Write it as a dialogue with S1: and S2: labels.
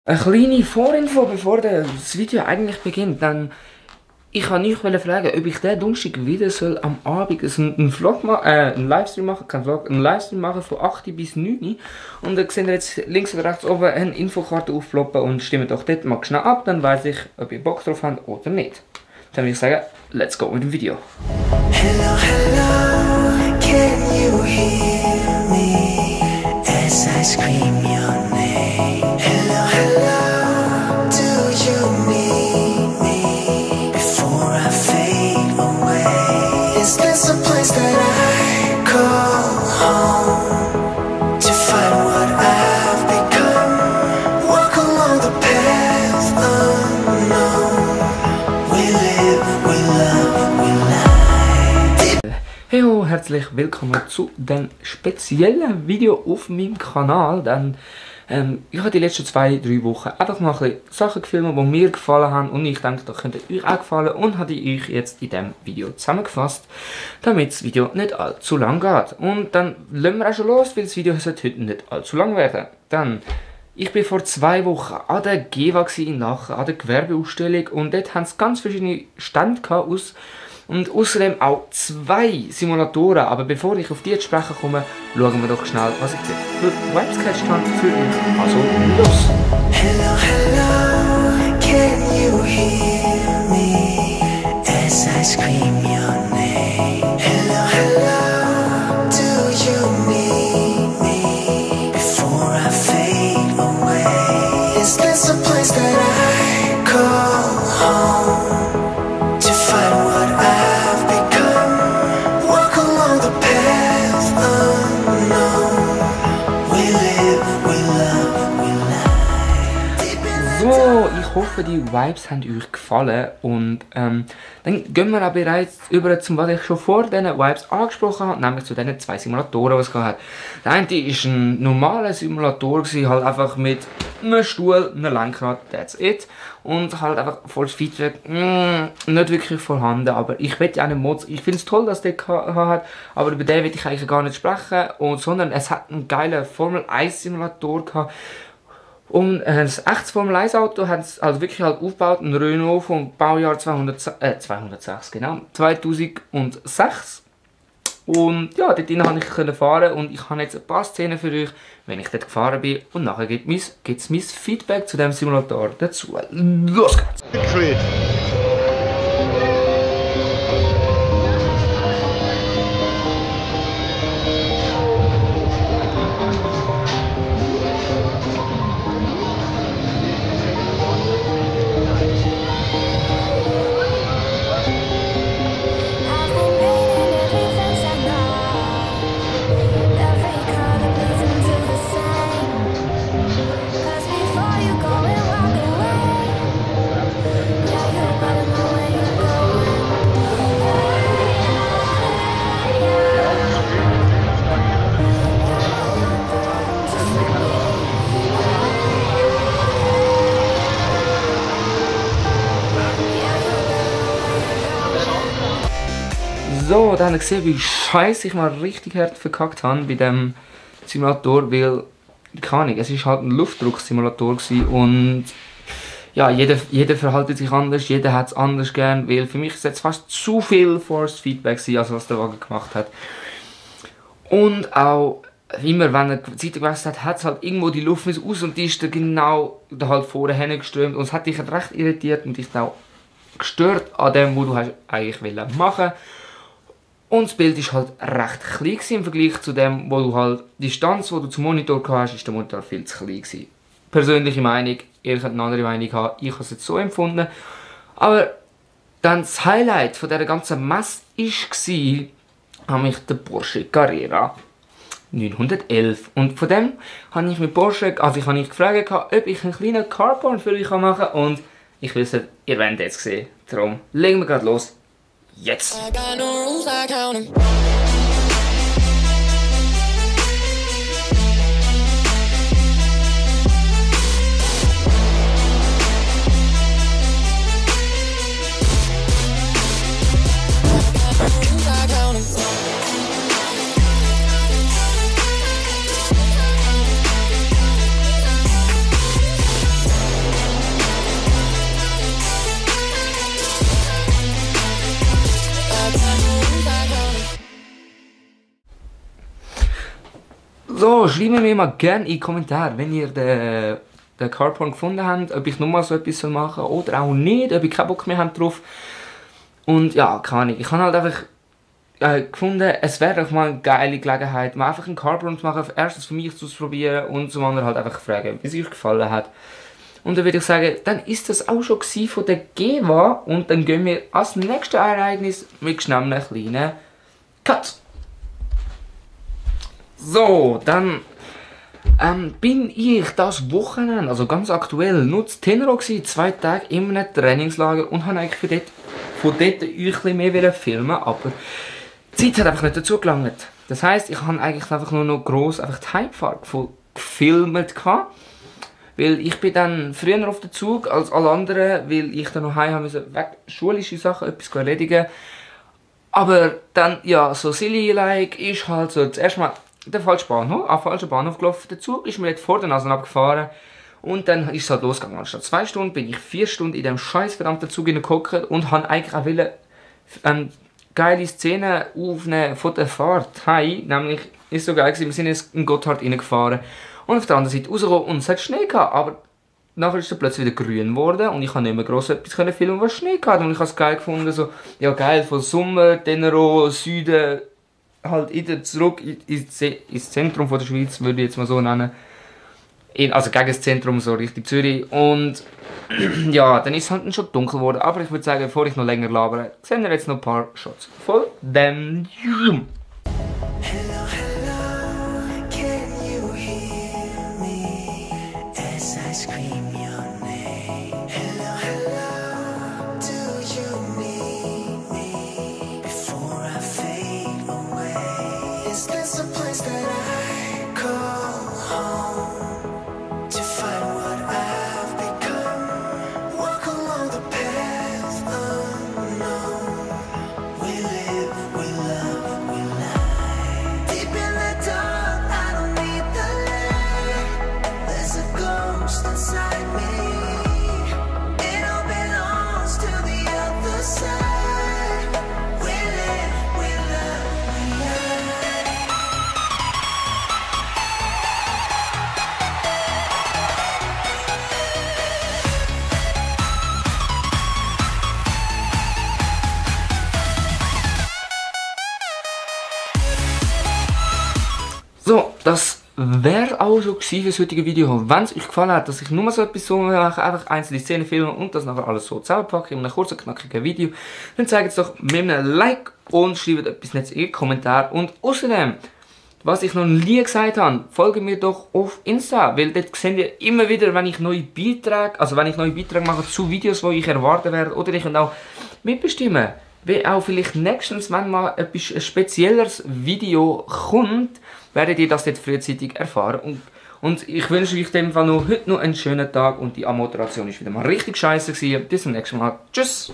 S1: Eine kleine Vorinfo, bevor das Video eigentlich beginnt. Ich wollte euch fragen, ob ich diesen Donnerstag wieder am Abend einen Vlog machen, einen Livestream machen, kein Vlog, einen Livestream machen von 8 bis 9. Und dann seht ihr jetzt links oder rechts oben eine Infokarte aufploppen und stimmt doch dort mal schnell ab, dann weiss ich, ob ihr Bock drauf habt oder nicht. Dann würde ich sagen, let's go mit dem Video.
S2: Hello, hello, can you hear me as I scream your name? Hello, hello, do you need me before I fade away? Is this a place that I call home to find what I've become? Walk along the path unknown. We live, we love, we lie.
S1: Hey, herzlich willkommen zu dem speziellen Video auf meinem Kanal. Ich habe die letzten 2-3 Wochen einfach mal ein bisschen Sachen gefilmt, die mir gefallen haben und ich denke, das könnte euch auch gefallen und habe ich euch jetzt in diesem Video zusammengefasst, damit das Video nicht allzu lang geht. Und dann lassen wir auch schon los, weil das Video sollte heute nicht allzu lang werden. Ich war vor 2 Wochen an der GEWA in Lachen, an der Gewerbeausstellung, und dort haben sie ganz verschiedene Stände gehabt und außerdem auch 2 Simulatoren. Aber bevor ich auf die zu sprechen komme, schauen wir doch schnell, was ich für Vibes gecatcht habe für euch. Also los!
S2: Hello, hello, can you hear me as I scream your name? Hello, hello, do you need me before I fade away? Is this a place that I call home to find what I've become? Walk along the path unknown. We live, we love, we lie.
S1: So, ich hoffe, die Vibes haben euch gefallen und dann gehen wir auch bereits über zum, was ich schon vor diesen Vibes angesprochen habe, nämlich zu diesen 2 Simulatoren, die es hat. Der eine war ein normaler Simulator, halt einfach mit einem Stuhl, einem Lenkrad, that's it. Und halt einfach volles Feedback, nicht wirklich vorhanden, aber ich will ja auch nicht Mods. Ich finde es toll, dass der hat, aber über den will ich eigentlich gar nicht sprechen, sondern es hat einen geilen Formel 1 Simulator gehabt. Und ein echtes Formel 1 Auto haben sie also wirklich halt aufgebaut, ein Renault vom Baujahr 2006, genau, 2006. Und ja, dort konnte ich fahren und ich habe jetzt ein paar Szenen für euch, wenn ich dort gefahren bin. Und nachher gibt es mein Feedback zu dem Simulator dazu. Los geht's! So, dann habt ihr gesehen, wie scheiße ich mal richtig hart verkackt habe bei dem Simulator, weil, keine Ahnung, es war halt ein Luftdrucksimulator und ja, jeder verhält sich anders, jeder hat es anders gern, weil für mich ist jetzt fast zu viel Forced Feedback gewesen, als was der Wagen gemacht hat. Und auch immer, wenn er die Seite gewechselt hat es halt irgendwo die Luft aus und die ist dann genau da halt vorne hingeströmt und es hat dich recht irritiert und dich auch gestört an dem, was du hast eigentlich machen wolltest. Und das Bild war halt recht klein im Vergleich zu dem, wo du halt die Distanz, die du zum Monitor hast, ist der Monitor viel zu klein gewesen. Persönliche Meinung, ihr könnt eine andere Meinung haben, ich habe es jetzt so empfunden. Aber dann das Highlight von dieser ganzen Messe war nämlich der Porsche Carrera 911. Und von dem habe ich mit Porsche, also ich habe mich gefragt, ob ich einen kleinen Carporn für euch machen kann und ich wüsste, ihr werdet jetzt sehen. Darum legen wir gerade los. Jetzt! Ja, schreibt mir mal gerne in die Kommentare, wenn ihr den Carporn gefunden habt, ob ich nochmal so etwas machen soll oder auch nicht, ob ich keinen Bock mehr habt drauf. Und ja, keine Ahnung, ich habe halt einfach gefunden, es wäre doch mal eine geile Gelegenheit, mal einfach einen Carporn zu machen, erstens für mich auszuprobieren und zum anderen halt einfach fragen, wie es euch gefallen hat. Und dann würde ich sagen, dann ist das auch schon von der GEWA und dann gehen wir als nächstes Ereignis mit schnell einem kleinen Cut. So, dann bin ich das Wochenende, also ganz aktuell, nur zu Tenero gewesen, 2 Tage in einem Trainingslager und habe eigentlich von dort euch ein bisschen mehr filmen, aber die Zeit hat einfach nicht dazu gelangt. Das heisst, ich habe eigentlich einfach nur noch gross einfach die Heimfahrt gefilmt gehabt. Weil ich bin dann früher auf den Zug als alle anderen, weil ich dann noch heim haben musste, wegen schulische Sachen etwas erledigen. Aber dann, ja, so silly-like ist halt so, zuerst mal der falsche Bahnhof, falschen Bahnhof gelaufen. Der Zug ist mir jetzt vor der Nase abgefahren. Und dann ist es halt losgegangen. Anstatt 2 Stunden bin ich 4 Stunden in diesem scheiß verdammten Zug gehockt und habe eigentlich auch geile Szenen aufnehmen von der Fahrt heim. Nämlich, ist so geil gewesen, wir sind jetzt in Gotthard reingefahren. Und auf der anderen Seite rausgekommen und es hat Schnee gehabt, aber nachher ist es plötzlich wieder grün geworden und ich konnte nicht mehr gross etwas filmen, was Schnee gehabt. Und ich habe es geil gefunden, so, ja geil, von Sommer, Tenero, Süden, halt wieder zurück ins Zentrum von der Schweiz, würde ich jetzt mal so nennen. Also gegen das Zentrum, so Richtung Zürich. Und ja, dann ist es halt schon dunkel geworden, aber ich würde sagen, bevor ich noch länger labere, sehen wir jetzt noch ein paar Shots von dem.
S2: Hello, hello, can you hear me as I scream your name? Hello, hello, do you need me before I fade away? Is this a place that I call home to find what I've become? Walk along the path unknown. We live, we love, we lie. Deep in the dark, I don't need the light. There's a ghost inside me. It all belongs to the other side. We live, we love, we lie.
S1: So, das wäre auch schon für das heutige Video. Wenn es euch gefallen hat, dass ich nur so etwas so mache, einfach einzelne Szenen filmen und das nachher alles so zusammenpacke in einem kurzen, knackigen Video, dann zeigt es doch mit einem Like und schreibt etwas Nettes in die Kommentare. Und außerdem, was ich noch nie gesagt habe, folgt mir doch auf Insta, weil dort seht ihr immer wieder, wenn ich neue Beiträge mache zu Videos, die ich erwarten werde, oder ich kann auch mitbestimmen, wie auch vielleicht nächstens, wenn mal etwas ein spezielleres Video kommt, werdet ihr das dort frühzeitig erfahren. Und ich wünsche euch in dem Fall noch heute noch einen schönen Tag und die Anmoderation ist wieder mal richtig scheiße gewesen. Bis zum nächsten Mal. Tschüss!